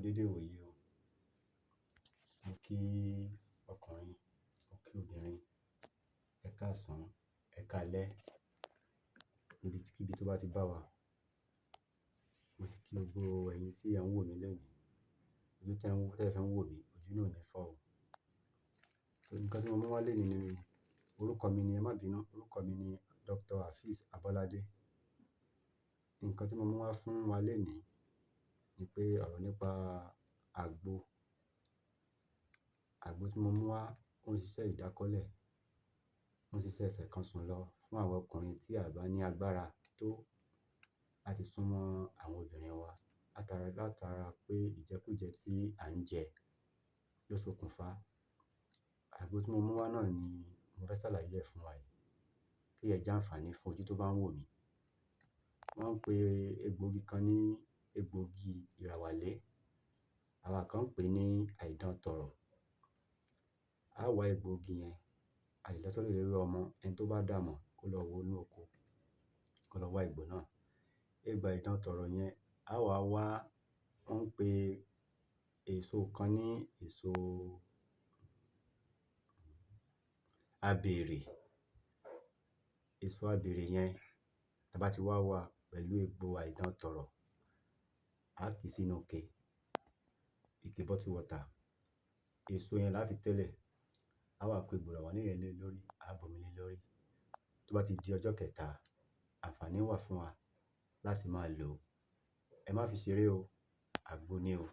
dédé wòyí o. Mo kí ọkùnrin, mo kí obìnrin, ẹ káàsán, ẹ káalẹ́, níbikíbi tó bá ti bá wa. Mo sì kí gbogbo ẹ̀yin tí ẹ ń wò mí lónìí. Ojú tẹ́ ẹ fi ń wò mí, ojú náà ò ní fọ́ o. Nǹkan tí mo mú wá lénìí ni orúkọ mi ni, ẹ má bínú, orúkọ mi ni Dr. Hafiz Abolade. Nǹkan tí mo mú wá fún wa lénìí ni pé ọ̀rọ̀ nípa àgbo. Àgbo tí mo mú wá ó ń ṣiṣẹ́ ìdákọ́lẹ̀, ó ń ṣiṣẹ́ ẹsẹ̀ kan sùn lọ fún àwọn ọkùnrin tí a bá ní agbára tó láti súnmọ́ àwọn obìnrin wa látara pé ìjẹkújẹ tí à ń jẹ ló ṣokùnfà. Àgbo tí mo mú wá náà ni mo fẹ́ ṣàlàyé ẹ̀ fún wa yìí kí ẹ jẹ́ àǹfààní fún ojú tó bá ń wò mí. Wọ́n ń pe egbògi kan ní egbògi ìràwálé. Àwa kan ń pè ní àìdántọrọ. A wá egbògi yẹn, a lè lọ sórí ilé ọmọ ẹni tó bá dà mọ̀ kó lọ wo inú oko, kó lọ wá egbò náà. Egbò àìdántọrọ yẹn, a wá wọ́n ń pe èso kan ní èso abèrè. Èso abèrè yẹn, tí a bá ti wá pẹ̀lú egbò àìdántọrọ, a kì í sínú ike bottle water. Èso yẹn la fi tẹ́lẹ̀. A wá kó egbò ìràwálé yẹn lé lórí, a bomi lé lórí. Tó bá ti di ọjọ́ kẹta, àǹfààní wà fún wa láti máa lò ó. Ẹ má fi ṣeré o, àgbo ni o.